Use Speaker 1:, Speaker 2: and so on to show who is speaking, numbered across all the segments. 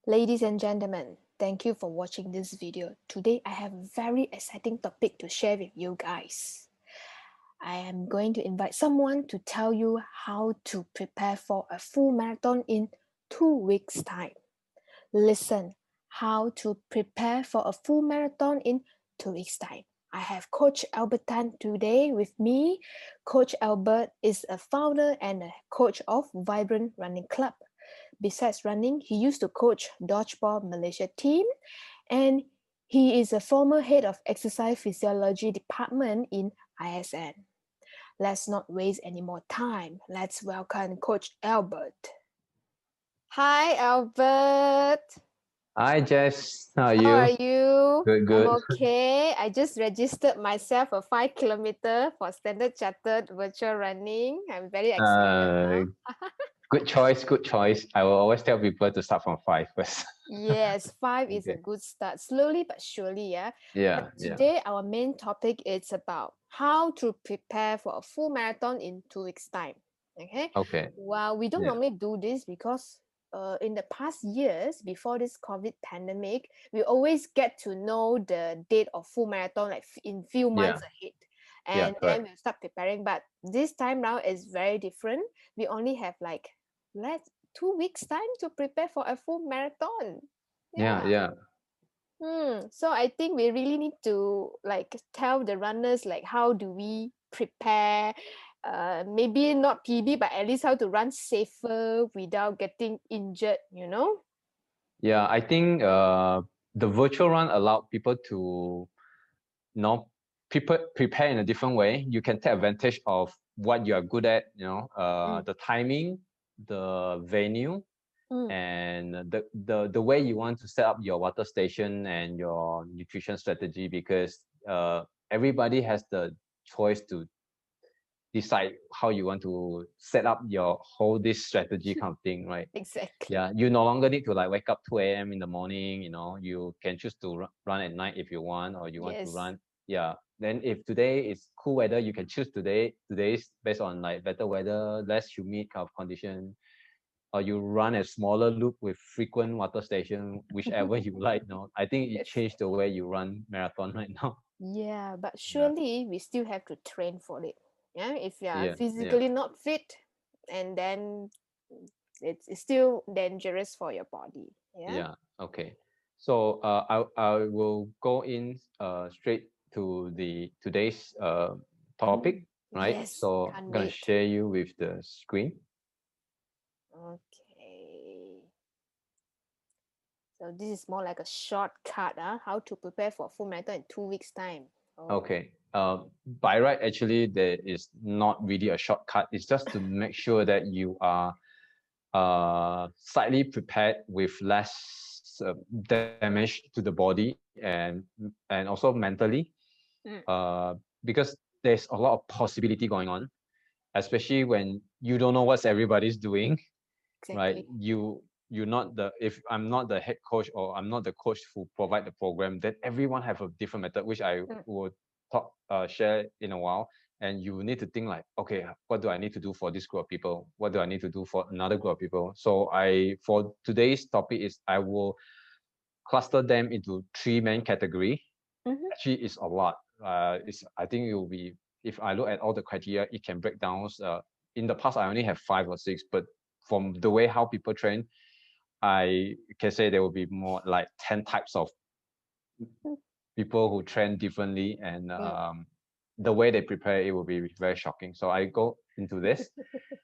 Speaker 1: Ladies and gentlemen, thank you for watching this video. Today I have a very exciting topic to share with you guys. I am going to invite someone to tell you how to prepare for a full marathon in 2 weeks' time. Listen, how to prepare for a full marathon in 2 weeks' time. I have Coach Albert Tan today with me. Coach Albert is a founder and a coach of Vibrant Running Club. Besides running, he used to coach Dodgeball Malaysia team, and he is a former head of exercise physiology department in ISN. Let's not waste any more time. Let's welcome Coach Albert. Hi, Albert.
Speaker 2: Hi Jess, how are
Speaker 1: How
Speaker 2: you?
Speaker 1: are you?
Speaker 2: Good,
Speaker 1: I'm
Speaker 2: good.
Speaker 1: okay. I just registered myself for 5 kilometer for Standard Chartered virtual running. I'm very excited
Speaker 2: Uh,
Speaker 1: now.
Speaker 2: Good choice, good choice. I will always tell people to start from five first.
Speaker 1: Yes, five is a
Speaker 2: Okay.
Speaker 1: good start. Slowly but surely, yeah.
Speaker 2: Yeah,
Speaker 1: But
Speaker 2: yeah.
Speaker 1: today our main topic is about how to prepare for a full marathon in 2 weeks' time. Okay.
Speaker 2: Okay.
Speaker 1: Well, we don't
Speaker 2: Yeah.
Speaker 1: normally do this because in the past years before this COVID pandemic, we always get to know the date of full marathon like in few months
Speaker 2: Yeah.
Speaker 1: ahead.
Speaker 2: Yeah,
Speaker 1: And then
Speaker 2: correct.
Speaker 1: we'll start preparing. But this time round is very different. We only have like let's 2 weeks time to prepare for a full marathon.
Speaker 2: Yeah,
Speaker 1: Yeah.
Speaker 2: yeah.
Speaker 1: So I think we really need to like tell the runners like how do we prepare, maybe not PB, but at least how to run safer without getting injured, you know?
Speaker 2: Yeah, I think the virtual run allowed people to prepare in a different way. You can take advantage of what you are good at,
Speaker 1: Mm,
Speaker 2: the timing, the venue,
Speaker 1: mm,
Speaker 2: and the way you want to set up your water station and your nutrition strategy, because everybody has the choice to decide how you want to set up your whole this strategy kind of thing, right?
Speaker 1: exactly.
Speaker 2: Yeah, you no longer need to like wake up 2 a.m. in the morning. You can choose to run at night if you want, or you want to
Speaker 1: Yes.
Speaker 2: run. Yeah, then if today is cool weather, you can choose today's based on like better weather, less humid kind of condition, or you run a smaller loop with frequent water station, whichever you like. No, I think it
Speaker 1: Yes.
Speaker 2: changed the way you run marathon right now.
Speaker 1: Yeah, but
Speaker 2: Yeah,
Speaker 1: surely we still have to train for it. Yeah, if you are
Speaker 2: yeah, yeah,
Speaker 1: physically not fit, and then it's still dangerous for your body. Yeah.
Speaker 2: yeah. Okay, so I will go in straight to the today's topic, right?
Speaker 1: Yes,
Speaker 2: So I'm
Speaker 1: can't
Speaker 2: gonna
Speaker 1: wait.
Speaker 2: share you with the screen.
Speaker 1: Okay. So this is more like a shortcut, how to prepare for full marathon in 2 weeks' time. Oh.
Speaker 2: Okay. By right, actually, there is not really a shortcut. It's just to make sure that you are slightly prepared with less damage to the body and also mentally,
Speaker 1: Mm,
Speaker 2: because there's a lot of possibility going on, especially when you don't know what everybody's doing, right?
Speaker 1: exactly.
Speaker 2: You're not the if I'm not the head coach or I'm not the coach who provide the program, then everyone have a different method, which I
Speaker 1: Mm,
Speaker 2: will share in a while. And you need to think like, okay, what do I need to do for this group of people? What do I need to do for another group of people? So for today's topic is I will cluster them into three main category.
Speaker 1: mhm.
Speaker 2: Actually, it's a lot. It's I think it will be, if I look at all the criteria, it can break down. In the past, I only have 5 or 6, but from the way how people train, I can say there will be more like 10 types of
Speaker 1: Mm,
Speaker 2: people who train differently, and
Speaker 1: mm,
Speaker 2: the way they prepare it will be very shocking. So I go into this.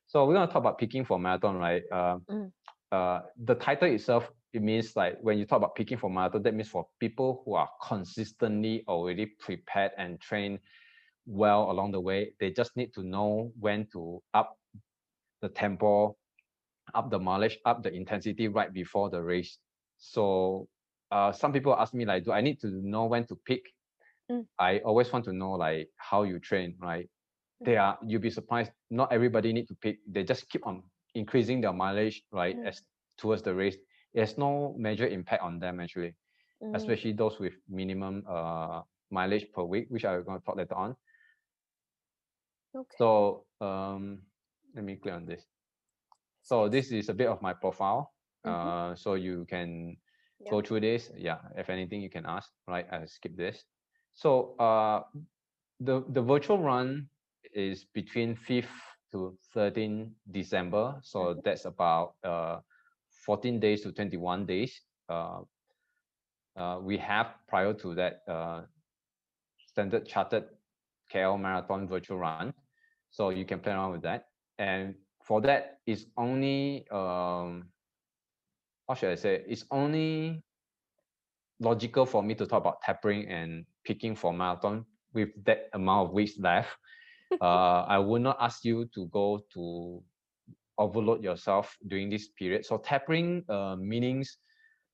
Speaker 2: So we're gonna talk about peaking for marathon, right?
Speaker 1: mm,
Speaker 2: The title itself, it means like when you talk about peaking for marathon, that means for people who are consistently already prepared and trained well along the way. They just need to know when to up the tempo, up the mileage, up the intensity right before the race. So some people ask me like, do I need to know when to peak?
Speaker 1: mm,
Speaker 2: I always want to know like how you train, right?
Speaker 1: mm,
Speaker 2: You'll be surprised. Not everybody need to peak. They just keep on increasing their mileage, right,
Speaker 1: mm,
Speaker 2: as towards the race. There's no major impact on them actually,
Speaker 1: mm.
Speaker 2: especially those with minimum mileage per week, which I'm going to talk later on.
Speaker 1: Okay.
Speaker 2: So let me click on this. So this is a bit of my profile. So you can
Speaker 1: Yeah.
Speaker 2: go through this. Yeah, if anything you can ask, right? I'll skip this. So the virtual run is between 5th to 13 December. So that's about 14 days to 21 days. We have prior to that Standard Chartered KL Marathon virtual run. So you can play around with that. And for that, it's only how should I say? It's only logical for me to talk about tapering and peaking for marathon with that amount of weeks left. I would not ask you to go to overload yourself during this period. So tapering meanings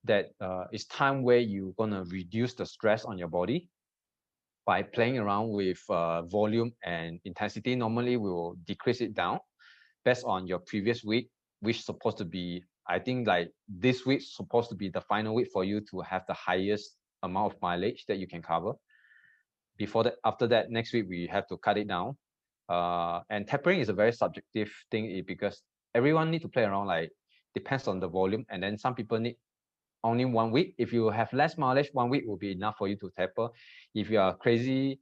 Speaker 2: that it's time where you're gonna reduce the stress on your body by playing around with volume and intensity. Normally, we will decrease it down based on your previous week, which is supposed to be, I think like this week's supposed to be the final week for you to have the highest amount of mileage that you can cover. Before that, after that, next week we have to cut it down. And tapering is a very subjective thing because everyone need to play around, like depends on the volume. And then some people need only 1 week. If you have less mileage, 1 week will be enough for you to taper. If you are crazy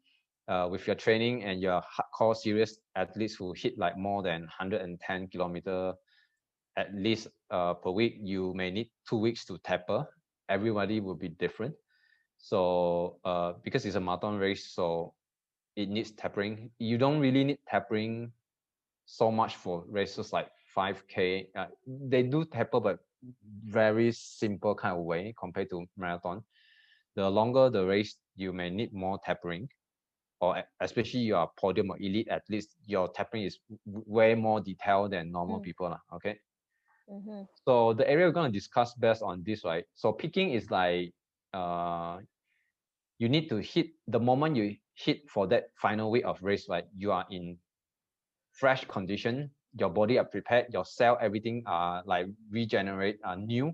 Speaker 2: with your training and you're hardcore serious athletes who hit like more than 110 kilometer at least per week, you may need 2 weeks to taper. Everybody will be different. So because it's a marathon race, so it needs tapering. You don't really need tapering so much for races like 5K. They do taper, but very simple kind of way compared to marathon. The longer the race, you may need more tapering, or especially your podium or elite athletes, your tapering is way more detailed than normal people. Okay. So the area we're going to discuss based on this, right? So peaking is like you need to hit the moment you hit for that final week of race, right? You are in fresh condition, your body are prepared, your cell, everything are like regenerate, are new,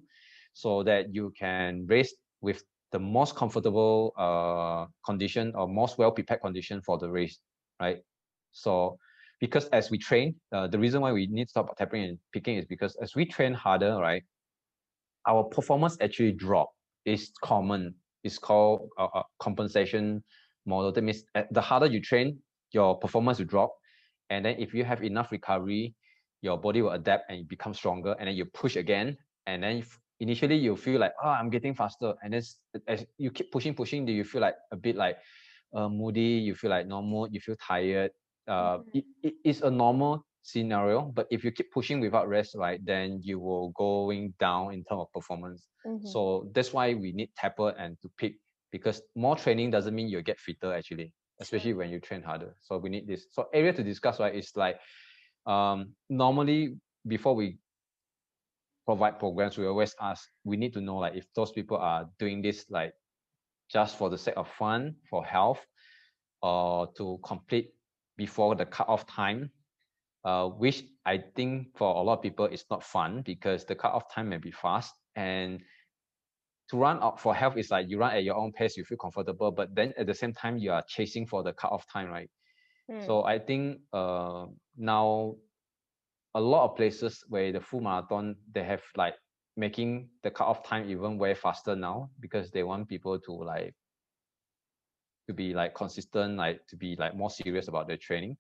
Speaker 2: so that you can race with the most comfortable condition or most well prepared condition for the race, right? So because as we train, the reason why we need to stop tapering and peaking is because as we train harder, right, our performance actually drop. It's common. It's called a compensation model. That means the harder you train, your performance will drop. And then if you have enough recovery, your body will adapt and become stronger. And then you push again. And then initially you feel like, oh, I'm getting faster. And then as you keep pushing, do you feel like a bit like moody? You feel like normal. You feel tired. It's a normal scenario, but if you keep pushing without rest, right, then you will going down in terms of performance. So that's why we need taper and to peak, because more training doesn't mean you get fitter actually, especially when you train harder. So we need this. So area to discuss, right, is like normally before we provide programs, we always ask, we need to know like if those people are doing this like just for the sake of fun, for health, or to complete before the cutoff time, which I think for a lot of people it's not fun because the cutoff time may be fast. And to run out for health is like you run at your own pace, you feel comfortable, but then at the same time you are chasing for the cutoff time, right? So I think now a lot of places where the full marathon, they have like making the cutoff time even way faster now because they want people to like to be like consistent, like to be like more serious about their training.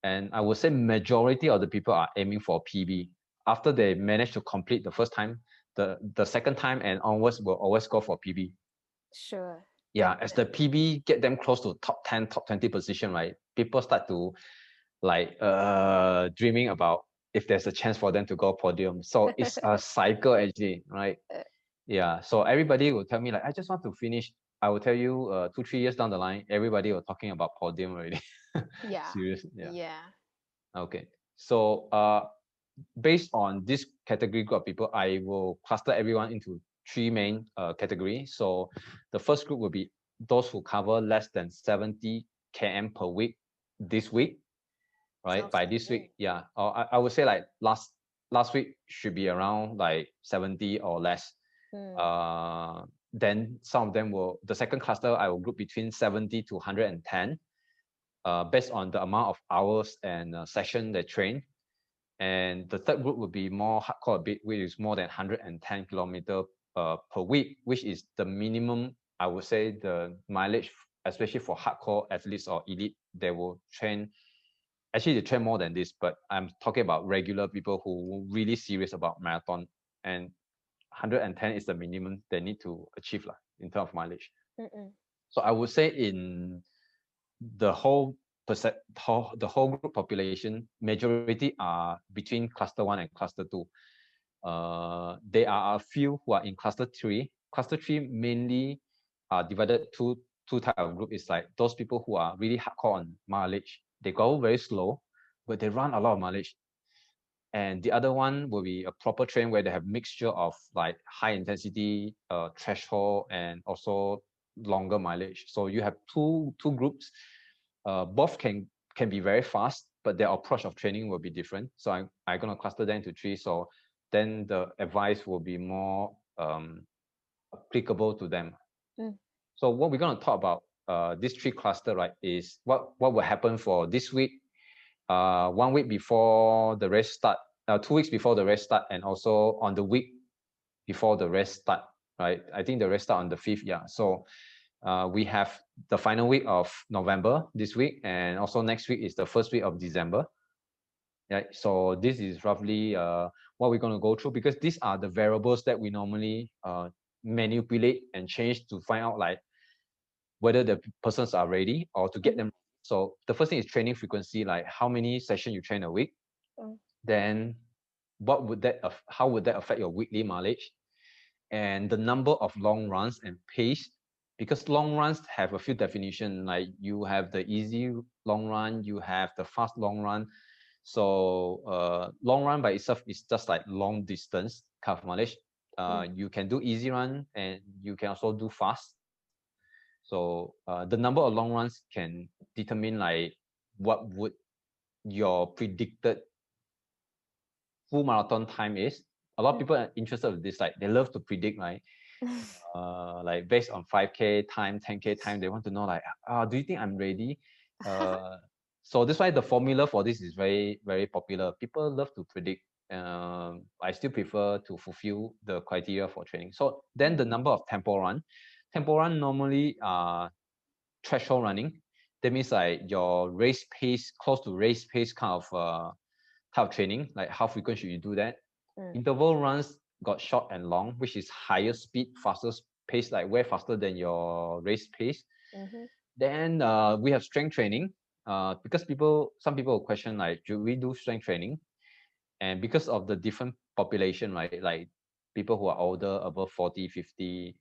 Speaker 2: And I would say majority of the people are aiming for PB. After they manage to complete the first time, the second time and onwards will always go for PB.
Speaker 1: Sure.
Speaker 2: Yeah, as the PB get them close to top 10, top 20 position, right? People start to like dreaming about if there's a chance for them to go podium. So it's a cycle actually, right? Yeah. So everybody will tell me like, I just want to finish. I will tell you 2-3 years down the line, everybody will talking about podium already.
Speaker 1: Yeah.
Speaker 2: Serious. Yeah.
Speaker 1: Yeah.
Speaker 2: Okay. So based on this category group of people, I will cluster everyone into three main categories. So the first group will be those who cover less than 70 km per week this week, right?
Speaker 1: Sounds
Speaker 2: By
Speaker 1: good.
Speaker 2: this week, yeah. Or I would say like last week should be around like 70 or less. Then some of them will, the second cluster, I will group between 70 to 110, based on the amount of hours and session they train. And the third group would be more hardcore a bit, which is more than 110 kilometer per week, which is the minimum, I would say, the mileage, especially for hardcore athletes or elite, they will train. Actually, they train more than this, but I'm talking about regular people who really serious about marathon, and 110 is the minimum they need to achieve in terms of mileage. So I would say in the whole the whole group population, majority are between cluster 1 and cluster 2. There are a few who are in cluster 3. Cluster 3 mainly are divided two type of group. It's like those people who are really hardcore on mileage. They go very slow, but they run a lot of mileage. And the other one will be a proper train where they have mixture of like high intensity threshold and also longer mileage. So you have two groups. Both can be very fast, but their approach of training will be different. So I'm gonna cluster them into 3. So then the advice will be more applicable to them. So what we're gonna talk about this 3 cluster, right, is what will happen for this week, 1 week before the race start, 2 weeks before the race start, and also on the week before the race start, right? I think the race start on the 5th, yeah. So we have the final week of November this week, and also next week is the first week of December. Yeah, so this is roughly what we're going to go through, because these are the variables that we normally manipulate and change to find out like whether the persons are ready or to get them. So the first thing is training frequency, like how many sessions you train a week. Then how would that affect your weekly mileage, and the number of long runs and pace, because long runs have a few definitions. Like you have the easy long run, you have the fast long run. So long run by itself is just like long distance kind of mileage. You can do easy run and you can also do fast. So the number of long runs can determine like what would your predicted full marathon time is. A lot of people are interested in this. Like they love to predict, right? Like based on 5K time, 10K time, they want to know like, do you think I'm ready? So that's why the formula for this is very, very popular. People love to predict. I still prefer to fulfill the criteria for training. So then the number of tempo run. Tempo run normally threshold running. That means like your race pace, close to race pace kind of training, like how frequent should you do that? Interval runs got short and long, which is higher speed, faster pace, like way faster than your race pace. Then we have strength training, because some people will question like, should we do strength training? And because of the different population, right, like people who are older, above 40, 50,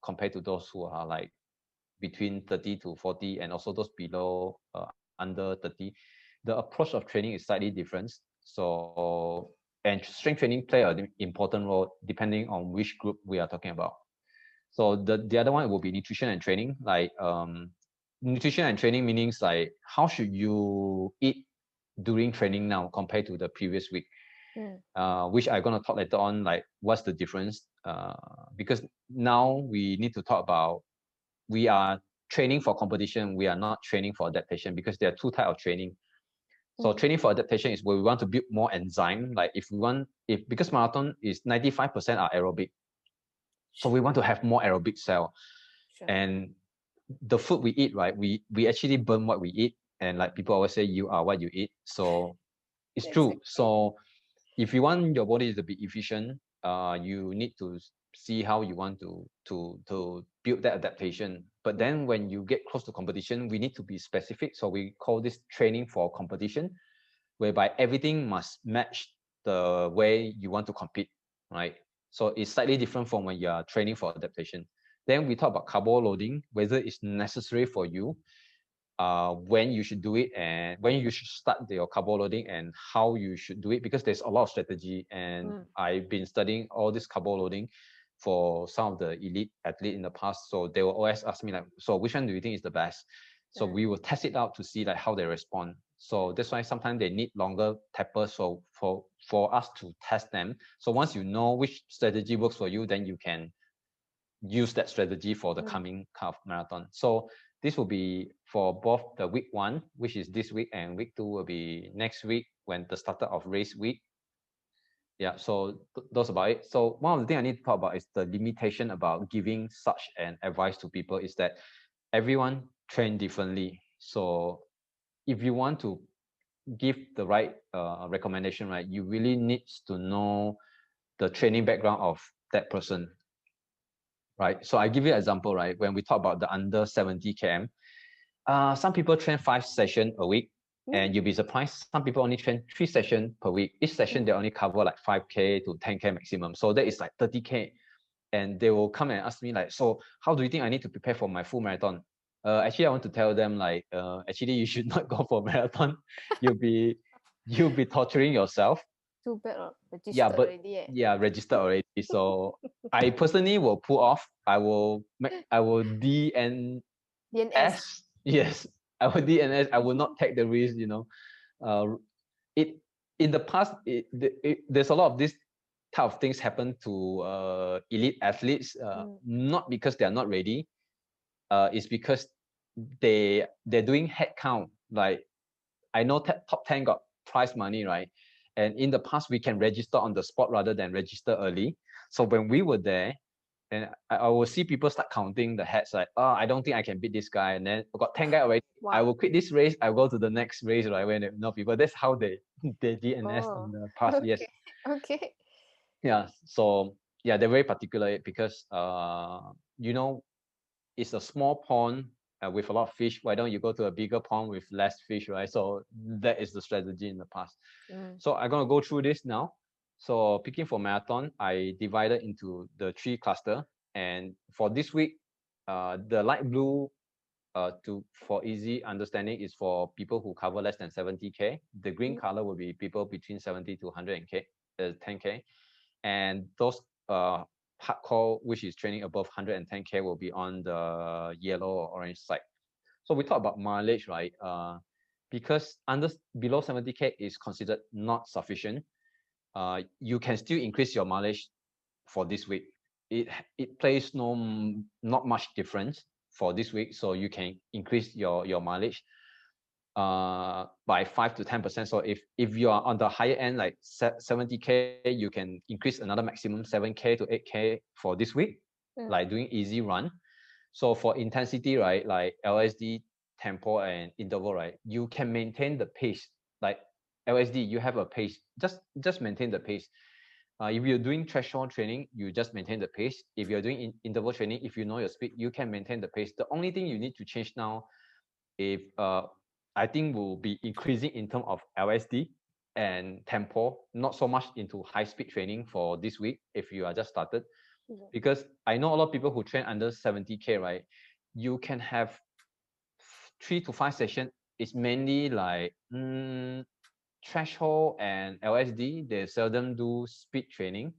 Speaker 2: compared to those who are like between 30 to 40, and also those below under 30, the approach of training is slightly different. So, and strength training play an important role depending on which group we are talking about. So the other one will be nutrition and training. Like nutrition and training meanings like how should you eat during training now compared to the previous week, which I'm gonna talk later on. Like what's the difference? Because now we need to talk about, we are training for competition. We are not training for adaptation, because there are 2 types of training. So training for adaptation is where we want to build more enzyme. Like because marathon is 95% are aerobic. So we want to have more aerobic cell. And the food we eat, right? We actually burn what we eat. And like people always say, you are what you eat. So it's true. So if you want your body to be efficient, you need to see how you want to build that adaptation. But then when you get close to competition, we need to be specific. So we call this training for competition, whereby everything must match the way you want to compete, right? So it's slightly different from when you are training for adaptation. Then we talk about carbo loading, whether it's necessary for you, when you should do it, and when you should start your carbo loading, and how you should do it, because there's a lot of strategy. And I've been studying all this carbo loading for some of the elite athlete in the past. So they will always ask me like, so which one do you think is the best? So we will test it out to see like how they respond. So that's why sometimes they need longer tappers, so for us to test them. So once you know which strategy works for you, then you can use that strategy for the coming kind of marathon. So this will be for both the week 1, which is this week, and week 2 will be next week, when the started of race week. Yeah, so those about it. So one of the things I need to talk about is the limitation about giving such an advice to people is that everyone train differently. So if you want to give the right recommendation, right, you really needs to know the training background of that person, right? So I give you an example, right? When we talk about the under 70 km, some people train 5 sessions a week, and you'll be surprised. Some people only train 3 sessions per week. Each session they only cover like 5K to 10K maximum. So that is like 30K. And they will come and ask me like, so how do you think I need to prepare for my full marathon? Actually, I want to tell them like, actually you should not go for marathon. You'll be torturing yourself.
Speaker 1: Too bad,
Speaker 2: Yeah,
Speaker 1: registered
Speaker 2: but
Speaker 1: already.
Speaker 2: yeah, registered already. So I personally will pull off. I will DNS.
Speaker 1: DNS.
Speaker 2: Yes, I will DNS. I will not take the risk. Uh, it in the past, there's a lot of this type of things happen to elite athletes. Not because they are not ready. It's because they're doing head count. Like I know top 10 got prize money, right? And in the past, we can register on the spot rather than register early. So when we were there, and I will see people start counting the heads like, oh, I don't think I can beat this guy. And then I got 10 guys already.
Speaker 1: Wow.
Speaker 2: I will quit this race. I'll go to the next race, right? When no people. That's how they DNS in the past.
Speaker 1: Okay.
Speaker 2: Yes.
Speaker 1: Okay.
Speaker 2: Yeah. So yeah, they're very particular because it's a small pond with a lot of fish. Why don't you go to a bigger pond with less fish, right? So that is the strategy in the past. So I'm gonna go through this now. So picking for marathon, I divided into the 3 cluster, and for this week, the light blue, for easy understanding, is for people who cover less than 70K. The green color will be people between 70 to 100K, 10K, and those hardcore, which is training above 110K, will be on the yellow or orange side. So we talk about mileage, right? Because below 70K is considered not sufficient. You can still increase your mileage for this week. It plays not much difference for this week, so you can increase your mileage by 5 to 10%. So if you are on the higher end, like 70K, you can increase another maximum 7K to 8K for this week, like doing easy run. So for intensity, right, like LSD, tempo, and interval, right, you can maintain the pace. Like LSD, you have a pace. Just maintain the pace. If you're doing threshold training, you just maintain the pace. If you're doing interval training, if you know your speed, you can maintain the pace. The only thing you need to change now, if I think will be increasing in terms of LSD and tempo, not so much into high speed training for this week if you are just started. Because I know a lot of people who train under 70K, right? You can have 3 to 5 sessions. It's mainly like threshold and LSD. They seldom do speed training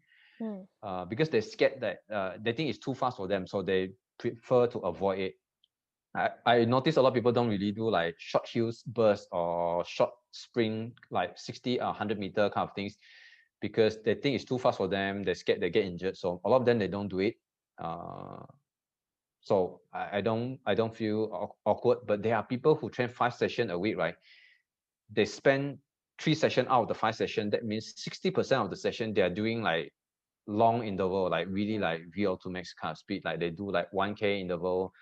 Speaker 2: because they're scared that they think it's too fast for them, so they prefer to avoid it. I noticed a lot of people don't really do like short hills burst or short sprint, like 60 or 100-meter kind of things, because they think it's too fast for them. They're scared they get injured. So a lot of them, they don't do it. So I don't feel awkward, but there are people who train 5 sessions a week, right? They spend 3 sessions out of the 5 sessions. That means 60% of the session they are doing like long interval, like really like VO2 max kind of speed. Like they do like 1K interval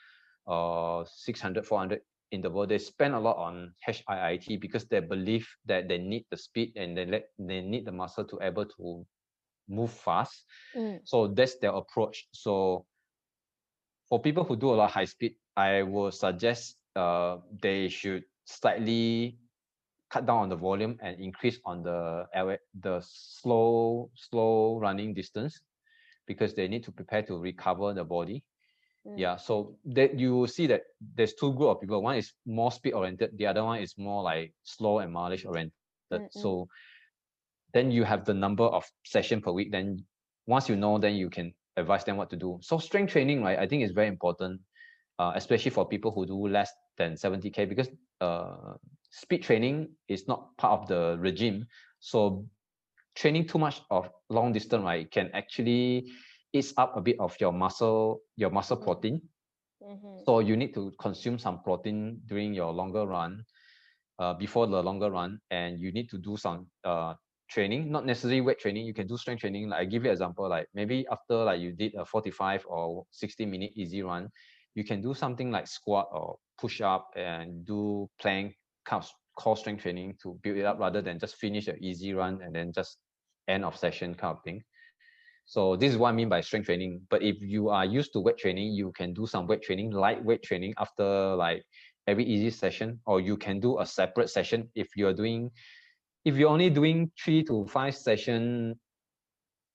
Speaker 2: or 600, 400 interval. They spend a lot on HIIT because they believe that they need the speed and they need the muscle to able to move fast. So that's their approach. So for people who do a lot of high speed, I would suggest they should slightly cut down on the volume and increase on the slow running distance, because they need to prepare to recover the body. Yeah, so that you will see that there's 2 group of people. One is more speed oriented, the other one is more like slow and mileage oriented. So then you have the number of session per week. Then once you know, then you can advise them what to do. So strength training, right, I think is very important, especially for people who do less than 70K, because speed training is not part of the regime. So training too much of long distance, right, can actually eats up a bit of your muscle protein. So you need to consume some protein during your longer run. before the longer run, and you need to do some training, not necessarily weight training. You can do strength training. Like I give you an example, like maybe after like you did a 45 or 60-minute easy run, you can do something like squat or push up and do plank, kind of core strength training to build it up, rather than just finish an easy run and then just end of session kind of thing. So this is what I mean by strength training. But if you are used to weight training, you can do some weight training, light weight training after like every easy session, or you can do a separate session if you're only doing 3 to 5 sessions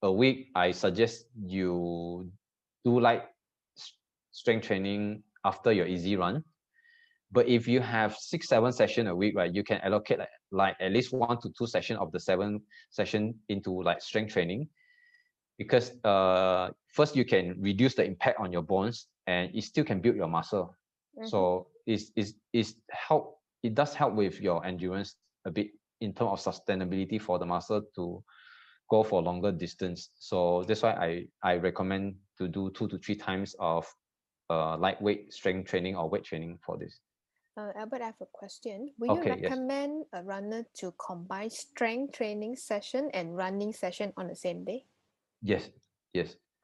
Speaker 2: a week. I suggest you do light strength training after your easy run. But if you have 6, 7 sessions a week, right, you can allocate like at least 1 to 2 sessions of the 7 session into like strength training, because first you can reduce the impact on your bones and it still can build your muscle. So it does help with your endurance a bit in terms of sustainability for the muscle to go for longer distance. So that's why I recommend to do 2 to 3 times of lightweight strength training or weight training for this.
Speaker 1: Albert, I have a question. Will you
Speaker 2: Okay, yes.
Speaker 1: recommend a runner to combine strength training session and running session on the same day?
Speaker 2: Yes.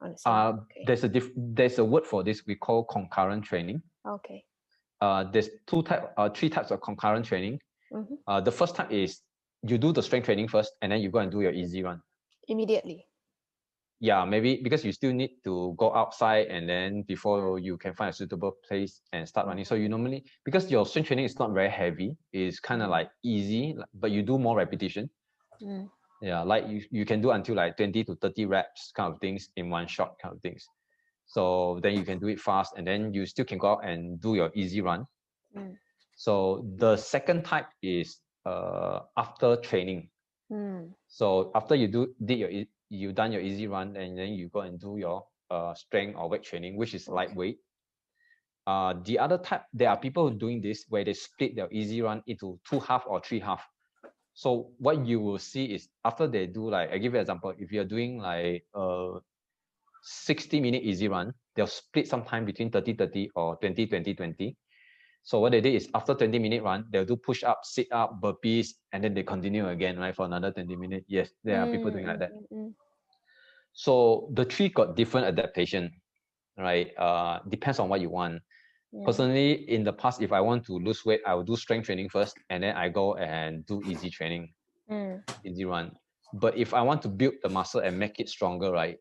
Speaker 1: On the same day. Okay.
Speaker 2: There's a word for this we call concurrent training.
Speaker 1: Okay.
Speaker 2: There's 3 types of concurrent training. The first type is you do the strength training first, and then you go and do your easy run
Speaker 1: Immediately.
Speaker 2: Yeah, maybe because you still need to go outside, and then before you can find a suitable place and start running. So you normally, because your strength training is not very heavy, it's kind of like easy, but you do more repetition. Yeah, like you can do until like 20 to 30 reps kind of things in one shot kind of things. So then you can do it fast, and then you still can go out and do your easy run. So the second type is after training. So after you've done your easy run, and then you go and do your strength or weight training, which is lightweight. The other type, there are people doing this where they split their easy run into 2 half or 3 half. So what you will see is after they do, like, I give you an example, if you're doing like a 60-minute easy run, they'll split sometime between 30-30 or 20-20-20. So what they did is after 20-minute run, they'll do push up, sit up, burpees, and then they continue again, right, for another 20 minutes. Yes, there are people doing like that. So the 3 got different adaptation, right? Depends on what you want. Personally, in the past, if I want to lose weight, I will do strength training first, and then I go and do easy training, easy run. But if I want to build the muscle and make it stronger, right?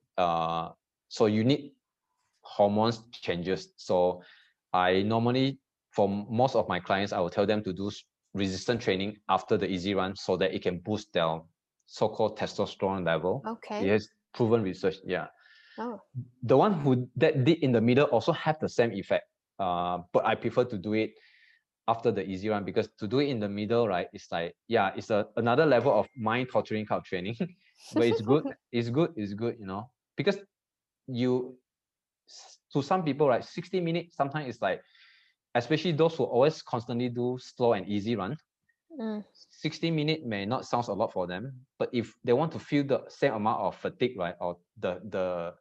Speaker 2: So you need hormones changes. So I normally, for most of my clients, I will tell them to do resistance training after the easy run so that it can boost their so-called testosterone level.
Speaker 1: Okay.
Speaker 2: It has proven research. Yeah. The one that did in the middle also have the same effect. But I prefer to do it after the easy run, because to do it in the middle, right, it's like, yeah, it's another level of mind torturing kind of training. But it's good. It's good, you know, because to some people, right, 60 minutes sometimes it's like, especially those who always constantly do slow and easy run, 60 minutes may not sound a lot for them, but if they want to feel the same amount of fatigue, right, or the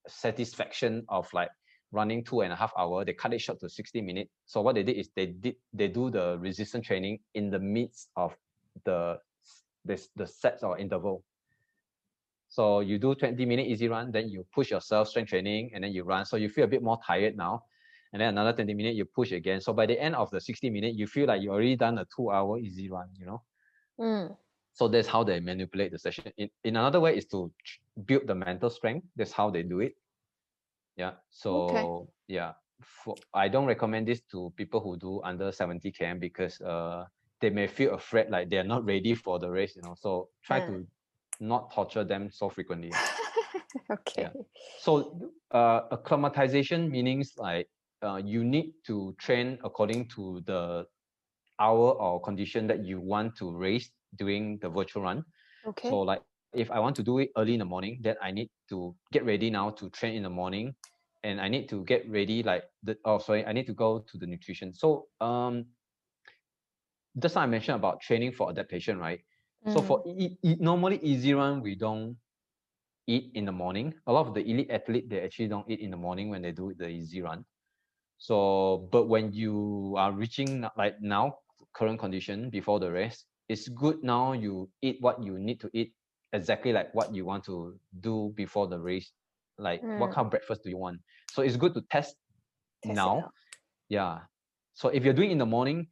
Speaker 2: satisfaction of like running 2.5 hours, they cut it short to 60 minutes. So what they did is they do the resistance training in the midst of the sets or interval. So you do 20-minute easy run, then you push yourself strength training, and then you run. So you feel a bit more tired now. And then another 20 minutes, you push again. So by the end of the 60 minutes, you feel like you already done a 2-hour easy run, you know? So that's how they manipulate the session. In another way is to build the mental strength. That's how they do it. Yeah. So yeah, I don't recommend this to people who do under 70 km, because they may feel afraid, like they're not ready for the race, you know. So try to not torture them so frequently.
Speaker 1: Okay.
Speaker 2: Yeah. So acclimatization meanings like you need to train according to the hour or condition that you want to race during the virtual run.
Speaker 1: Okay.
Speaker 2: So like if I want to do it early in the morning, then I need to get ready now to train in the morning, and I need to get ready like I need to go to the nutrition. So just like I mentioned about training for adaptation, right? So for normally easy run, we don't eat in the morning. A lot of the elite athletes, they actually don't eat in the morning when they do the easy run. So, but when you are reaching, like now, current condition before the race, it's good now you eat what you need to eat exactly like what you want to do before the race. Like what kind of breakfast do you want? So it's good to test
Speaker 1: Test it
Speaker 2: now.
Speaker 1: out.
Speaker 2: Yeah. So if you're doing in the morning,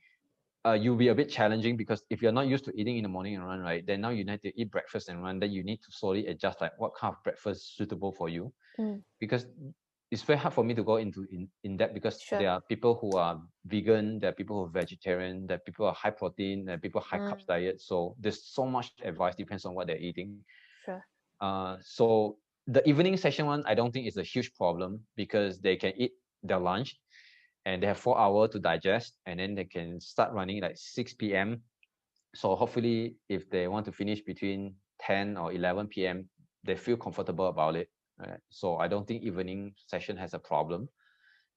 Speaker 2: you'll be a bit challenging because if you're not used to eating in the morning and run, right, then now you need to eat breakfast and run. Then you need to slowly adjust like what kind of breakfast is suitable for you. Because it's very hard for me to go into in depth because
Speaker 1: Sure.
Speaker 2: there are people who are vegan, there are people who are vegetarian, there are people who are high protein, there are people high carbs diet. So there's so much advice depends on what they're eating.
Speaker 1: Sure.
Speaker 2: So the evening session one, I don't think is a huge problem because they can eat their lunch and they have 4 hours to digest, and then they can start running like 6 p.m. So hopefully, if they want to finish between 10 or 11 p.m., they feel comfortable about it. Right? So I don't think evening session has a problem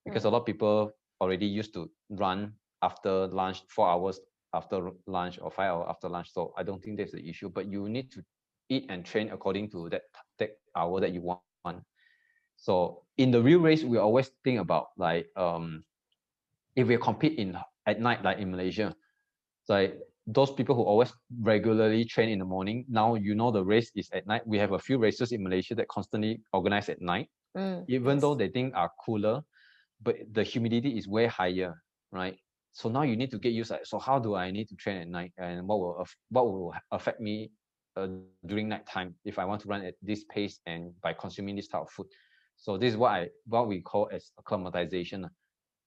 Speaker 2: because a lot of people already used to run after lunch, 4 hours after lunch or 5 hours after lunch. So I don't think there's the issue, but you need to eat and train according to that hour that you want. So in the real race, we always think about like if we compete at night, like in Malaysia, like those people who always regularly train in the morning, now you know the race is at night. We have a few races in Malaysia that constantly organize at night, even though they think are cooler, but the humidity is way higher, right? So now you need to get used. Like, so how do I need to train at night, and what will affect me during night time if I want to run at this pace and by consuming this type of food? So this is what we call as acclimatization.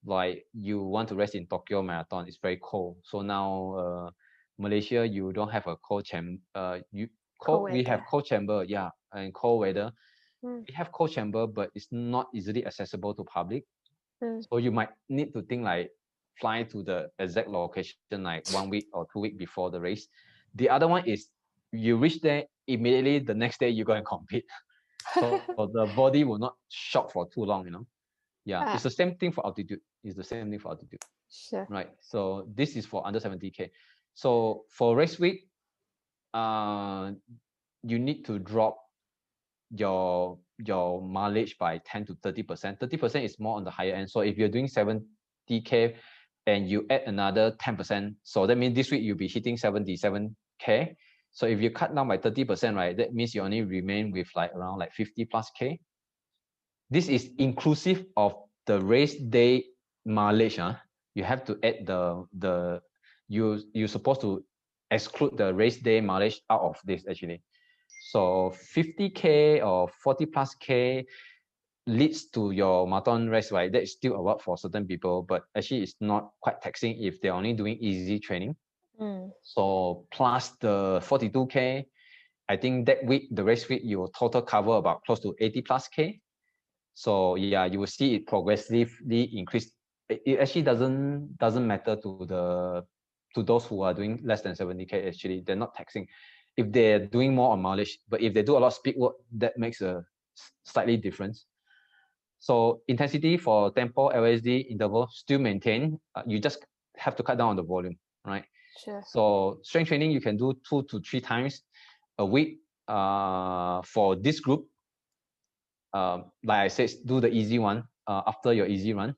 Speaker 2: Like you want to race in Tokyo Marathon, it's very cold. So now Malaysia, you don't have a cold chamber. We have cold chamber, yeah, and cold weather. We have cold chamber, but it's not easily accessible to public. So you might need to think like fly to the exact location like 1 week or 2 weeks before the race. The other one is you reach there immediately the next day you go and compete. So the body will not shock for too long, Yeah, it's the same thing for altitude. It's the same thing for altitude.
Speaker 1: Sure.
Speaker 2: Right. So this is for under 70K. So for race week, you need to drop your mileage by 10 to 30%. 30% is more on the higher end. So if you're doing 70K and you add another 10%, so that means this week you'll be hitting 77K. So if you cut down by 30%, right, that means you only remain with like around like 50 plus K. This is inclusive of the race day mileage. You have to add you're supposed to exclude the race day mileage out of this actually. So 50K or 40 plus K leads to your marathon race, right? That is still a lot for certain people, but actually it's not quite taxing if they're only doing easy training. So plus the 42K, I think that week, the race week, you will total cover about close to 80 plus K. So yeah, you will see it progressively increase. It actually doesn't matter to those who are doing less than 70K. Actually, they're not taxing. If they're doing more on mileage, but if they do a lot of speed work, that makes a slightly difference. So intensity for tempo, LSD, interval still maintain. You just have to cut down on the volume, right?
Speaker 1: Sure.
Speaker 2: So strength training you can do 2 to 3 times a week. For this group, like I said, do the easy one after your easy run,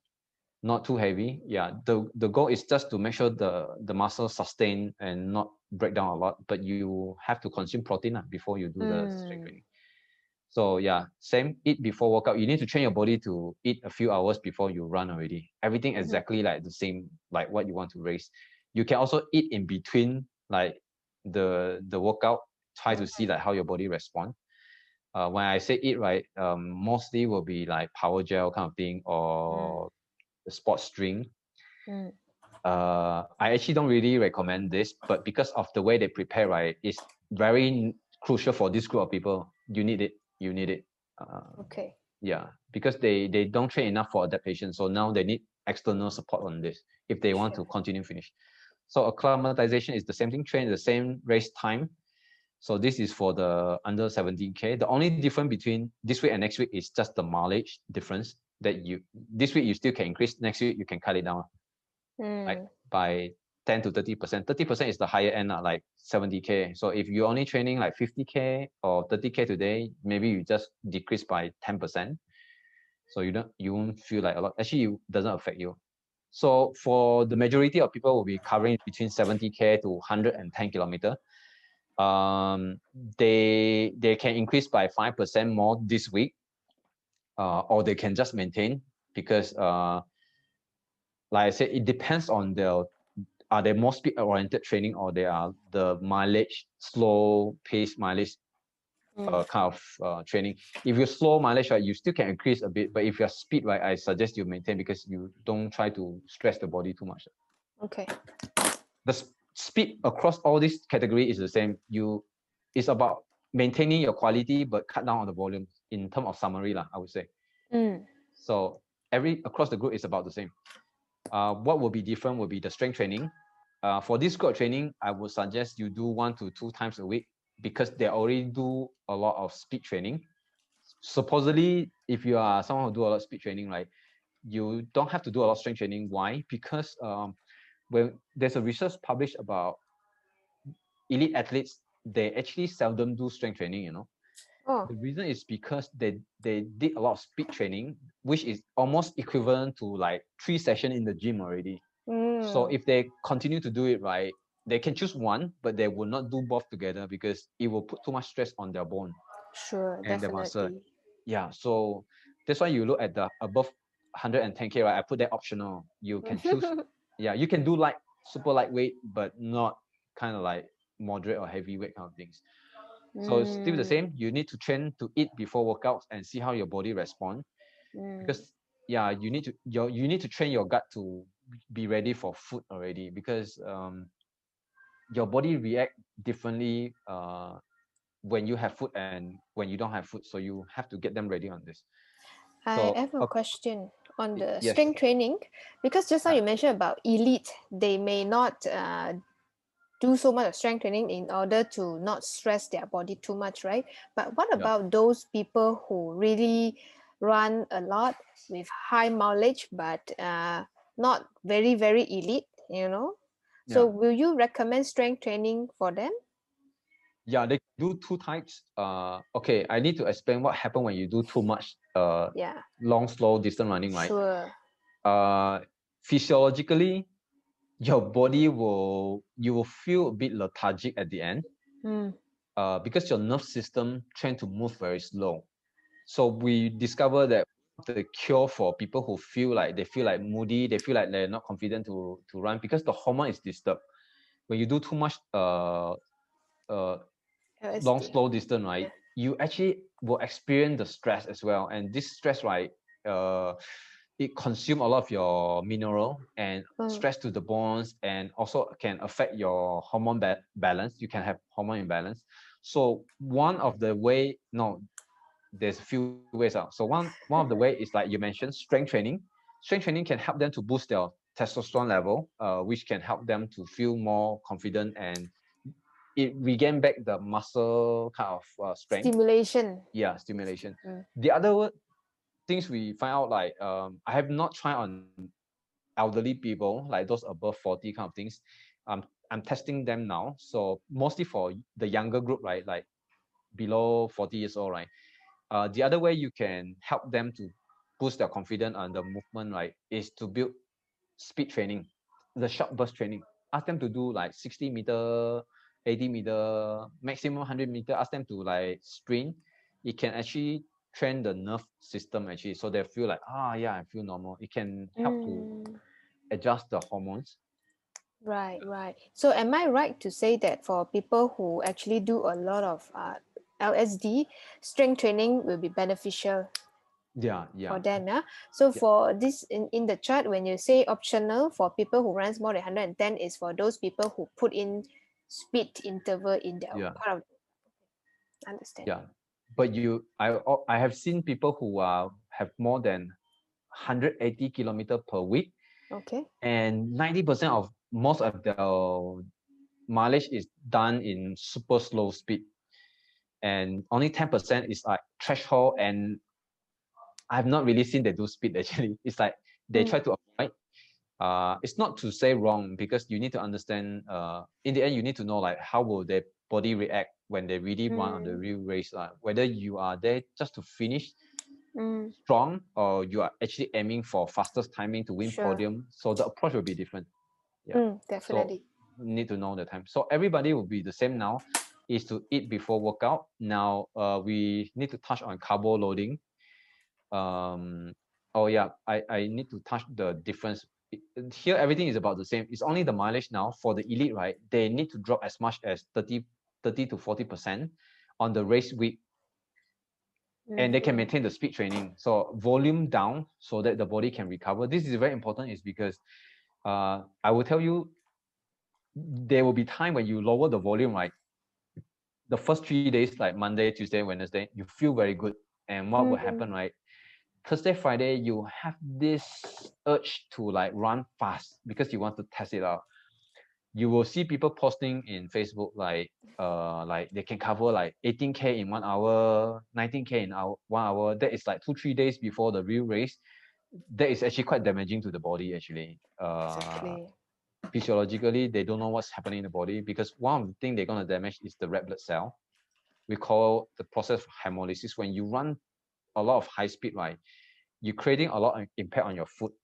Speaker 2: not too heavy. Yeah, the goal is just to make sure the muscle sustain and not break down a lot, but you have to consume protein before you do the strength training. So yeah, same, eat before workout. You need to train your body to eat a few hours before you run already. Everything exactly like the same, like what you want to race. You can also eat in between like the workout, try to see like how your body respond. When I say eat, right, mostly will be like power gel kind of thing or the sports drink. I actually don't really recommend this, but because of the way they prepare, right, it's very crucial for this group of people. You need it. You need it.
Speaker 1: Okay.
Speaker 2: Yeah, because they don't train enough for adaptation, so now they need external support on this if they want to continue finish. So acclimatization is the same thing. Train the same race time. So this is for the under 17K. The only difference between this week and next week is just the mileage difference that this week you still can increase, next week you can cut it down like by 10 to 30%. 30% is the higher end, like 70K. So if you're only training like 50K or 30K today, maybe you just decrease by 10%. So you won't feel like a lot. Actually, it doesn't affect you. So for the majority of people will be covering between 70K to 110 kilometer. They can increase by 5% more this week, or they can just maintain, because like I said, it depends on are they more speed oriented training, or they are the mileage, slow pace mileage kind of training. If you're slow mileage, right, you still can increase a bit, but if you're speed, right, I suggest you maintain, because you don't try to stress the body too much.
Speaker 1: Okay.
Speaker 2: The speed across all these category is the same. It's about maintaining your quality but cut down on the volume, in terms of summary I would say. So across the group is about the same. What will be different will be the strength training. For this group training, I would suggest you do 1 to 2 times a week, because they already do a lot of speed training. Supposedly, if you are someone who do a lot of speed training, right, you don't have to do a lot of strength training. Why? Because when there's a research published about elite athletes, they actually seldom do strength training,
Speaker 1: Oh.
Speaker 2: The reason is because they did a lot of speed training, which is almost equivalent to like 3 sessions in the gym already. So if they continue to do it, right, they can choose one, but they will not do both together, because it will put too much stress on their bone and the muscle.
Speaker 1: Definitely.
Speaker 2: Yeah, so that's why you look at the above 110K, right? I put that optional. You can choose. Yeah, you can do like super lightweight, but not kind of like moderate or heavyweight kind of things. So it's still the same. You need to train to eat before workouts and see how your body responds. Because yeah, you need to train your gut to be ready for food already, because your body react differently when you have food and when you don't have food. So you have to get them ready on this.
Speaker 1: I
Speaker 2: So
Speaker 1: have a question on the
Speaker 2: yes,
Speaker 1: strength training, because just now
Speaker 2: yeah,
Speaker 1: you mentioned about elite, they may not do so much of strength training in order to not stress their body too much, right? But what
Speaker 2: yeah.
Speaker 1: about those people who really run a lot with high mileage, but not very, very elite, So
Speaker 2: Yeah.
Speaker 1: will you recommend strength training for them?
Speaker 2: Yeah, they do 2 types. Okay, I need to explain what happens when you do too much
Speaker 1: Yeah,
Speaker 2: long, slow distance running, right?
Speaker 1: sure.
Speaker 2: Physiologically, your body you will feel a bit lethargic at the end, because your nerve system trained to move very slow. So we discover that the cure for people who feel like moody, they feel like they're not confident to run, because the hormone is disturbed. When you do too much long,
Speaker 1: LSD.
Speaker 2: slow distance, right, you actually will experience the stress as well. And this stress, right, it consumes a lot of your mineral and stress to the bones, and also can affect your hormone balance. You can have hormone imbalance. So one of the way, no, there's a few ways out. So one of the way is, like you mentioned, strength training. Strength training can help them to boost their testosterone level, which can help them to feel more confident, and it regain back the muscle kind of strength.
Speaker 1: Stimulation.
Speaker 2: Yeah, stimulation. The other things we find out, like I have not tried on elderly people, like those above 40 kind of things. I'm testing them now. So mostly for the younger group, right, like below 40 years old, right. The other way you can help them to boost their confidence on the movement, right, is to build speed training, the short burst training. Ask them to do like 60-meter, 80-meter, maximum 100-meter. Ask them to like sprint. It can actually train the nerve system actually, so they feel like, yeah, I feel normal. It can help to adjust the hormones.
Speaker 1: Right. So am I right to say that for people who actually do a lot of LSD, strength training will be beneficial
Speaker 2: Yeah,
Speaker 1: for
Speaker 2: yeah,
Speaker 1: them? Yeah. So
Speaker 2: yeah,
Speaker 1: for this in the chart, when you say optional for people who runs more than 110, is for those people who put in speed interval in their
Speaker 2: yeah,
Speaker 1: part of. Understand.
Speaker 2: yeah. But I have seen people who have more than 180 kilometer per week,
Speaker 1: Okay.
Speaker 2: and 90% of most of the mileage is done in super slow speed, and only 10% is like threshold. And I've not really seen they do speed actually. It's like they try to avoid. It's not to say wrong, because you need to understand, in the end you need to know like how will their body react when they really run on the real race, whether you are there just to finish, strong, or you are actually aiming for fastest timing to win
Speaker 1: Sure.
Speaker 2: podium. So the approach will be different. Yeah.
Speaker 1: Definitely.
Speaker 2: So need to know the time. So everybody will be the same now, is to eat before workout. Now we need to touch on carbo loading. Oh yeah, I need to touch the difference. Here everything is about the same. It's only the mileage now. For the elite, right, they need to drop as much as 30 to 40% on the race week, and they can maintain the speed training. So volume down so that the body can recover. This is very important, is because I will tell you, there will be time when you lower the volume, right? The first 3 days, like Monday, Tuesday, Wednesday, you feel very good. And what will happen, right? Thursday, Friday, you have this urge to like run fast because you want to test it out. You will see people posting in Facebook like they can cover like 18K in 1 hour, 19K in 1 hour. That is like 2-3 days before the real race. That is actually quite damaging to the body actually.
Speaker 1: Exactly.
Speaker 2: Physiologically, they don't know what's happening in the body, because one of the things they're going to damage is the red blood cell. We call the process of hemolysis. When you run a lot of high speed, right, you're creating a lot of impact on your foot,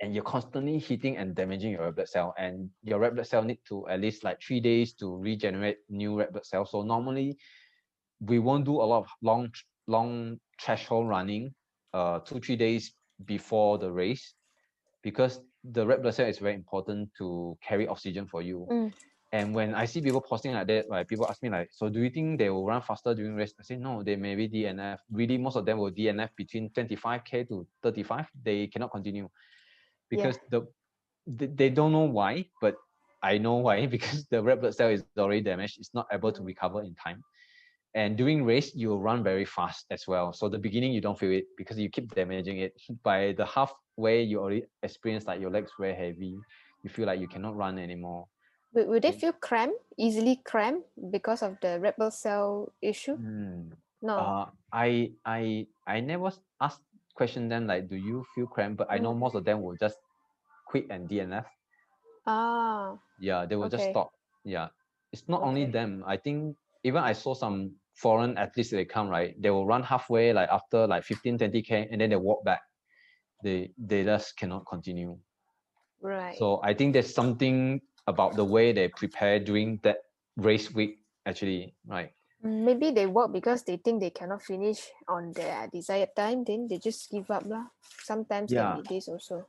Speaker 2: and you're constantly hitting and damaging your red blood cell, and your red blood cell need to at least like 3 days to regenerate new red blood cells. So normally we won't do a lot of long threshold running 2-3 days before the race, because the red blood cell is very important to carry oxygen for you. And when I see people posting like that, like people ask me like, so do you think they will run faster during race? I say no, they may be DNF. Really, most of them will DNF between 25K to 35. They cannot continue because they don't know why, but I know why, because the red blood cell is already damaged. It's not able to recover in time. And during race, you run very fast as well. So the beginning, you don't feel it because you keep damaging it. By the halfway, you already experience like your legs very heavy. You feel like you cannot run anymore.
Speaker 1: Will they feel easily cramp because of the red blood cell issue? No.
Speaker 2: I never asked question them like, do you feel cramp? But I know most of them will just quit and DNF. Yeah, they will just stop. Yeah, it's not only them. I think even I saw some foreign athletes, they come, right, they will run halfway, like after like 15-20K, and then they walk back. They just cannot continue.
Speaker 1: Right.
Speaker 2: So I think there's something about the way they prepare during that race week actually, right?
Speaker 1: Maybe they work because they think they cannot finish on their desired time, then they just give up lah. Sometimes can be this also.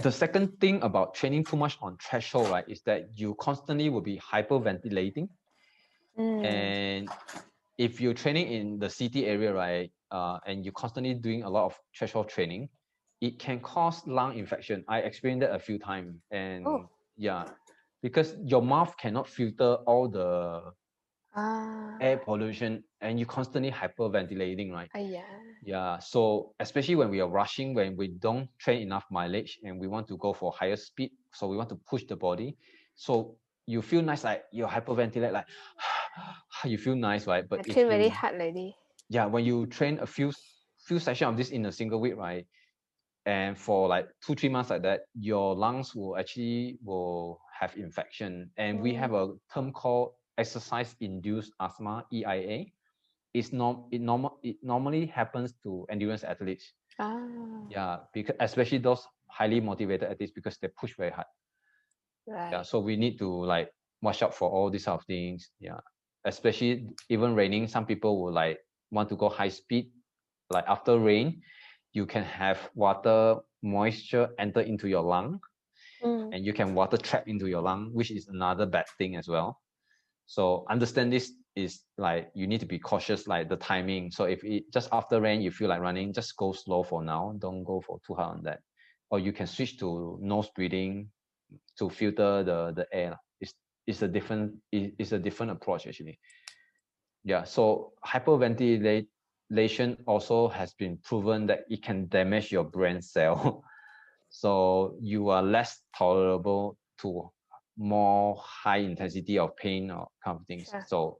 Speaker 2: The second thing about training too much on threshold, right, is that you constantly will be hyperventilating. And if you're training in the city area, right, and you're constantly doing a lot of threshold training, it can cause lung infection. I experienced that a few times. And because your mouth cannot filter all the air pollution, and you're constantly hyperventilating, right? Yeah, so especially when we are rushing, when we don't train enough mileage and we want to go for higher speed, so we want to push the body. So you feel nice, like you hyperventilate, like you feel nice, right? But
Speaker 1: I
Speaker 2: if
Speaker 1: train
Speaker 2: you
Speaker 1: very hard lady.
Speaker 2: Yeah, when you train a few sessions of this in a single week, right, and for like 2-3 months like that, your lungs will have infection. And we have a term called exercise induced asthma, EIA. It normally happens to endurance athletes. Yeah, because especially those highly motivated athletes, because they push very hard. Yeah, so we need to like watch out for all these sort of things. Yeah, especially even raining, some people will like want to go high speed. Like after rain, you can have water moisture enter into your lung, and you can water trap into your lung, which is another bad thing as well. So understand this is like you need to be cautious, like the timing. So if it just after rain you feel like running, just go slow for now. Don't go for too hard on that. Or you can switch to nose breathing to filter the air. It's a different approach actually. Yeah. So hyperventilation also has been proven that it can damage your brain cell. So you are less tolerable to more high intensity of pain or kind of things. So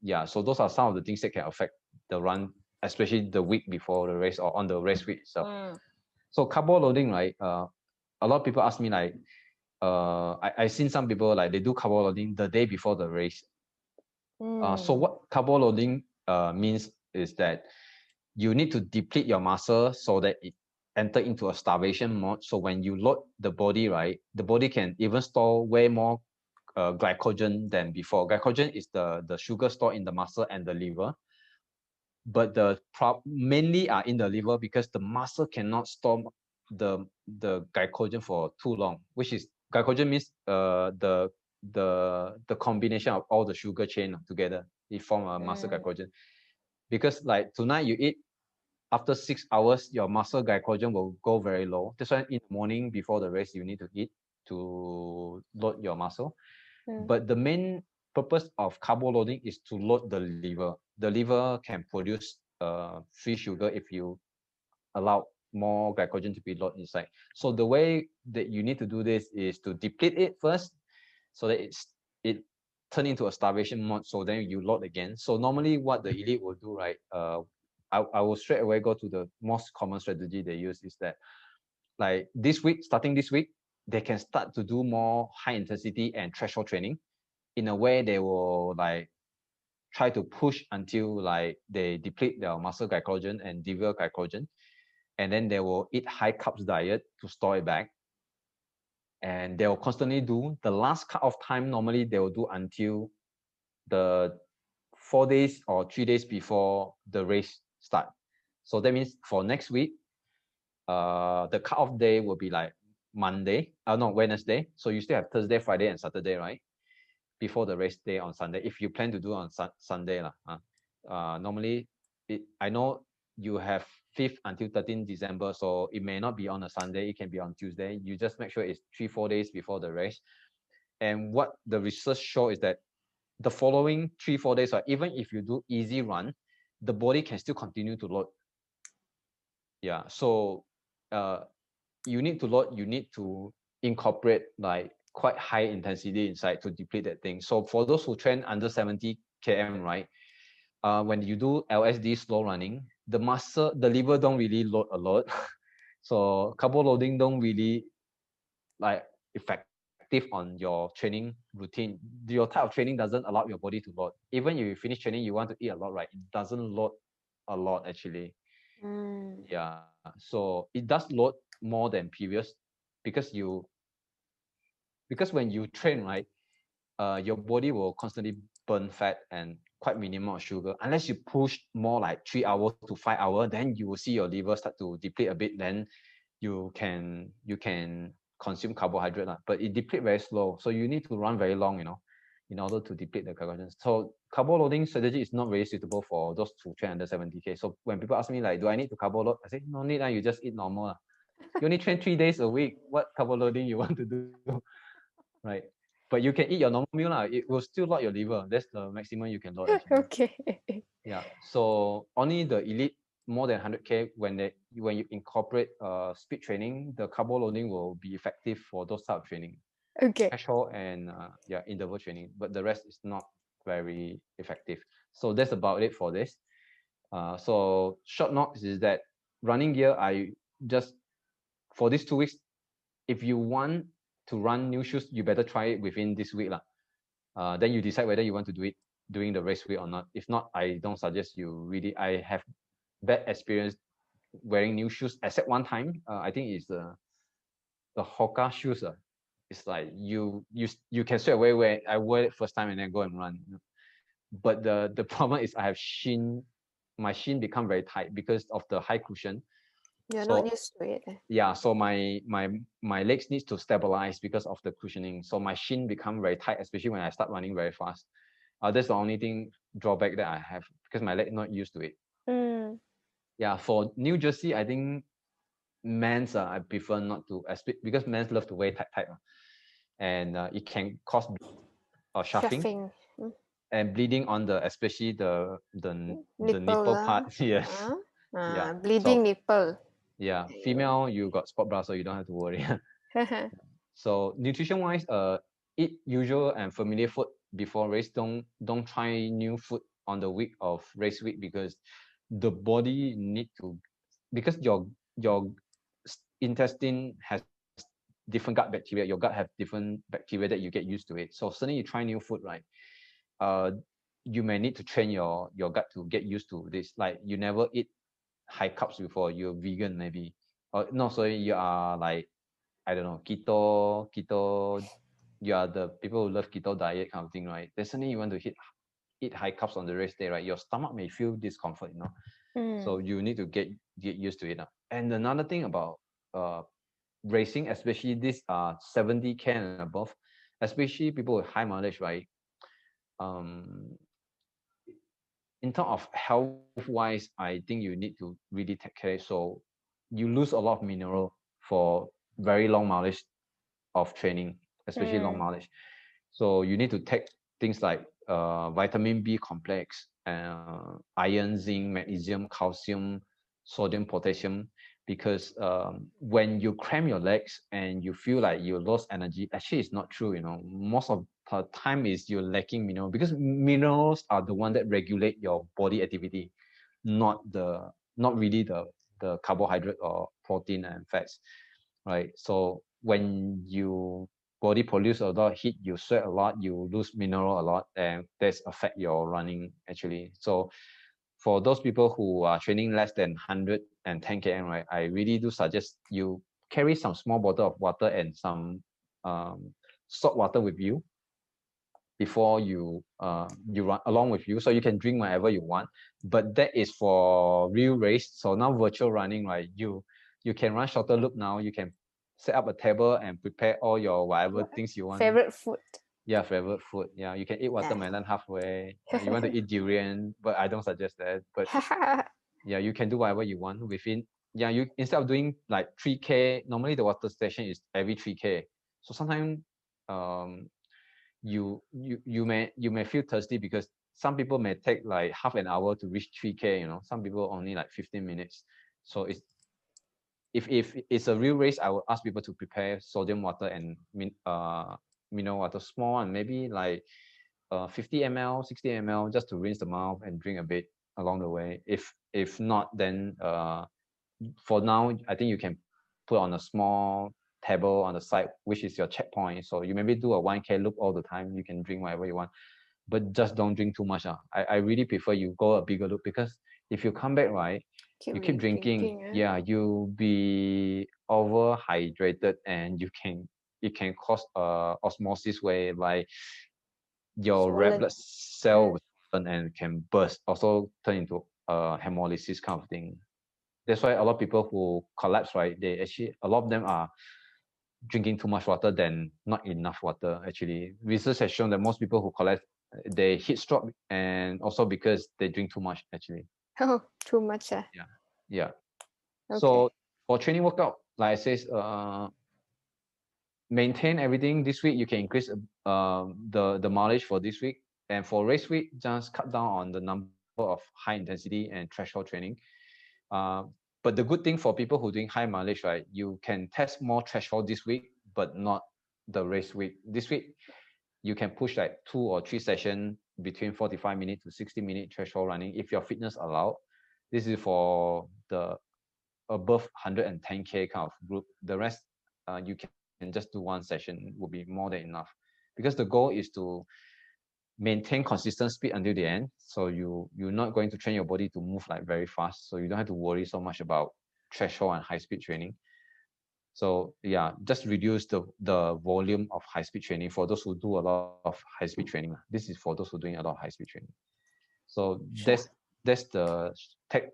Speaker 2: yeah, so those are some of the things that can affect the run, especially the week before the race or on the race week itself. So carbo loading, right? A lot of people ask me like, I seen some people like they do carbo loading the day before the race. So what carbo loading means is that you need to deplete your muscle so that it enter into a starvation mode. So when you load the body, right, the body can even store way more glycogen than before. Glycogen is the sugar stored in the muscle and the liver, but the mainly are in the liver because the muscle cannot store the glycogen for too long, which is glycogen means the combination of all the sugar chain together, it form a muscle glycogen. Because like tonight you eat, after 6 hours your muscle glycogen will go very low. That's why in the morning before the race you need to eat to load your muscle. But the main purpose of carbo loading is to load the liver. The liver can produce free sugar if you allow more glycogen to be loaded inside. So the way that you need to do this is to deplete it first, so that it turn into a starvation mode. So then you load again. So normally what the elite will do, right? I will straight away go to the most common strategy they use is that, like this week, starting this week, they can start to do more high intensity and threshold training. In a way, they will like try to push until like they deplete their muscle glycogen and liver glycogen, and then they will eat high carbs diet to store it back. And they will constantly do the last cut off time. Normally, they will do until the 4 days or 3 days before the race start. So that means for next week, the cut-off day will be like Monday, no, Wednesday. So you still have Thursday, Friday, and Saturday, right? Before the race day on Sunday, if you plan to do on Sunday. Normally, I know you have 5th until 13th December, so it may not be on a Sunday, it can be on Tuesday. You just make sure it's 3-4 days before the race. And what the research show is that the following 3-4 days, or even if you do easy run, the body can still continue to load. Yeah, so you need to load, you need to incorporate like quite high intensity inside to deplete that thing. So for those who train under 70 km, right, when you do LSD slow running, the muscle, the liver don't really load a lot. So carbo loading don't really like effective on your training routine. Your type of training doesn't allow your body to load. Even if you finish training, you want to eat a lot, right? It doesn't load a lot actually. Yeah, so it does load more than previous because when you train, right, your body will constantly burn fat and quite minimal sugar. Unless you push more like 3 hours to 5 hours, then you will see your liver start to deplete a bit. Then you can consume carbohydrate, but it deplete very slow. So you need to run very long, in order to deplete the carbohydrates. So carbo loading strategy is not very suitable for those who train under 70K. So when people ask me like, do I need to carbo load? I say, no need, you just eat normal. You only train 3 days a week. What carbo loading you want to do? Right? But you can eat your normal meal. It will still load your liver. That's the maximum you can load actually.
Speaker 1: Okay.
Speaker 2: Yeah. So only the elite more than 100K, when you incorporate speed training, the carbo loading will be effective for those type of training.
Speaker 1: Okay.
Speaker 2: Threshold and interval training, but the rest is not very effective. So that's about it for this. So short notes is that running gear, I just, for these 2 weeks, if you want to run new shoes, you better try it within this week. Then you decide whether you want to do it during the race week or not. If not, I don't suggest you really. I have bad experience wearing new shoes, except one time. I think it's the Hoka shoes. It's like you can straight away wear. I wear it first time and then go and run. But the problem is I have my shin become very tight because of the high cushion.
Speaker 1: You're
Speaker 2: So,
Speaker 1: not used to it.
Speaker 2: yeah, so my legs needs to stabilize because of the cushioning. So my shin become very tight, especially when I start running very fast. That's the only drawback that I have because my leg not used to it. Yeah, for New Jersey, I think men's I prefer not to, because men's love to wear tight, and it can cause chafing and bleeding on especially the nipple part. Yes. Yeah.
Speaker 1: Bleeding nipple.
Speaker 2: Yeah, female, you got sport bra, so you don't have to worry. So nutrition wise, eat usual and familiar food before race. Don't try new food on the week of race week, because the body need to, because your intestine has different gut bacteria. Your gut have different bacteria that you get used to it. So suddenly you try new food, right? You may need to train your gut to get used to this. Like you never eat high carbs before, you're vegan maybe, or no, sorry, you are like, I don't know, keto, you are the people who love keto diet kind of thing, right? Then suddenly you want to eat high carbs on the race day, right? Your stomach may feel discomfort, so you need to get used to it. And another thing about racing, especially this 70K and above, especially people with high mileage, right? In terms of health wise, I think you need to really take care. So you lose a lot of mineral for very long mileage of training, especially long mileage. So you need to take things like vitamin B complex, iron, zinc, magnesium, calcium, sodium, potassium. Because when you cramp your legs and you feel like you lost energy, actually it's not true. Most of the time is you're lacking mineral, because minerals are the one that regulate your body activity, not really the carbohydrate or protein and fats, right? So when you body produce a lot of heat, you sweat a lot, you lose mineral a lot, and that's affect your running actually. So for those people who are training less than 110 km, right, I really do suggest you carry some small bottle of water and some salt water with you before you run along with you, so you can drink whenever you want. But that is for real race. So now virtual running, right, you can run shorter loop. Now you can set up a table and prepare all your whatever things you want.
Speaker 1: Favorite food.
Speaker 2: Yeah, favorite food. Yeah, you can eat watermelon halfway. You want to eat durian, but I don't suggest that. But yeah, you can do whatever you want within. Yeah, you instead of doing like 3K, normally the water station is every 3K. So sometimes you may feel thirsty, because some people may take like half an hour to reach 3K. Some people only like 15 minutes. So if it's a real race, I will ask people to prepare sodium water and mineral water, small and maybe like 50 ml, 60 ml, just to rinse the mouth and drink a bit along the way. If not, then for now, I think you can put on a small table on the side, which is your checkpoint. So you maybe do a 1K loop all the time. You can drink whatever you want, but just don't drink too much. I really prefer you go a bigger loop, because if you come back, right, you keep drinking, yeah, you'll be overhydrated, and it can cause osmosis, where like your red blood cell and can burst, also turn into hemolysis kind of thing. That's why a lot of people who collapse, right, they actually, a lot of them are drinking too much water than not enough water. Actually, research has shown that most people who collapse, they heat stroke, and also because they drink too much actually.
Speaker 1: Oh, too much.
Speaker 2: Yeah.
Speaker 1: Okay.
Speaker 2: So for training workout, like I says, maintain everything. This week you can increase the mileage for this week, and for race week, just cut down on the number of high intensity and threshold training. But the good thing for people who are doing high mileage, right, you can test more threshold this week, but not the race week. This week, you can push like 2 or 3 sessions between 45 minutes to 60-minute threshold running if your fitness allow. This is for the above 110K kind of group. The rest, you can just do one session, will be more than enough. Because the goal is to maintain consistent speed until the end. So you're not going to train your body to move like very fast. So you don't have to worry so much about threshold and high speed training. So yeah, just reduce the volume of high speed training for those who do a lot of high speed training. This is for those who are doing a lot of high speed training. So that's the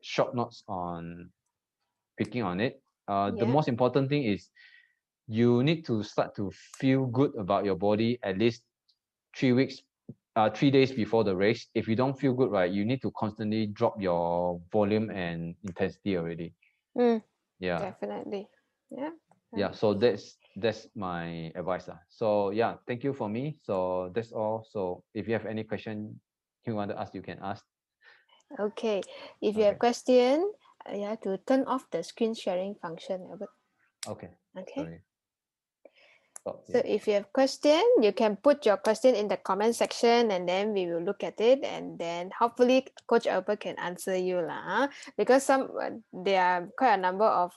Speaker 2: short notes on picking on it. The most important thing is you need to start to feel good about your body at least 3 days before the race. If you don't feel good, right, you need to constantly drop your volume and intensity already. Yeah,
Speaker 1: definitely.
Speaker 2: Yeah, so that's my advice. So yeah, thank you for me. So that's all. So if you have any question you want to ask, you can ask.
Speaker 1: Okay, if you have question, you have to turn off the screen sharing function, Albert.
Speaker 2: Okay.
Speaker 1: Okay.
Speaker 2: Sorry.
Speaker 1: So if you have question, you can put your question in the comment section, and then we will look at it, and then hopefully Coach Albert can answer you lah. Because there are quite a number of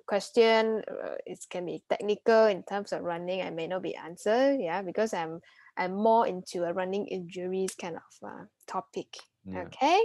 Speaker 1: question. It can be technical in terms of running. I may not be answered. Yeah, because I'm more into a running injuries kind of topic.
Speaker 2: Yeah.
Speaker 1: Okay,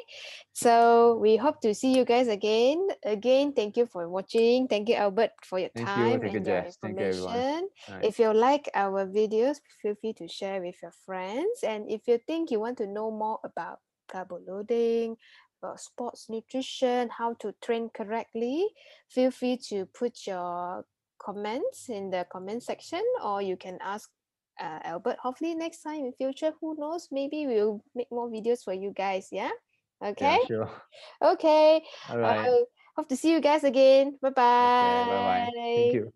Speaker 1: so we hope to see you guys again. Again, thank you for watching. Thank you, Albert, for your
Speaker 2: Thank you.
Speaker 1: time
Speaker 2: Thank you,
Speaker 1: and your
Speaker 2: Jess. Thank you, everyone.
Speaker 1: information.
Speaker 2: All right.
Speaker 1: If you like our videos, feel free to share with your friends. And if you think you want to know more about carbo loading, about sports nutrition, how to train correctly, feel free to put your comments in the comment section, or you can ask Albert. Hopefully next time in future, who knows, maybe we'll make more videos for you guys. Yeah,
Speaker 2: Yeah,
Speaker 1: okay.
Speaker 2: sure.
Speaker 1: Okay,
Speaker 2: All right.
Speaker 1: hope to see you guys again. Bye
Speaker 2: Okay. Bye bye. Thank
Speaker 1: bye.
Speaker 2: you.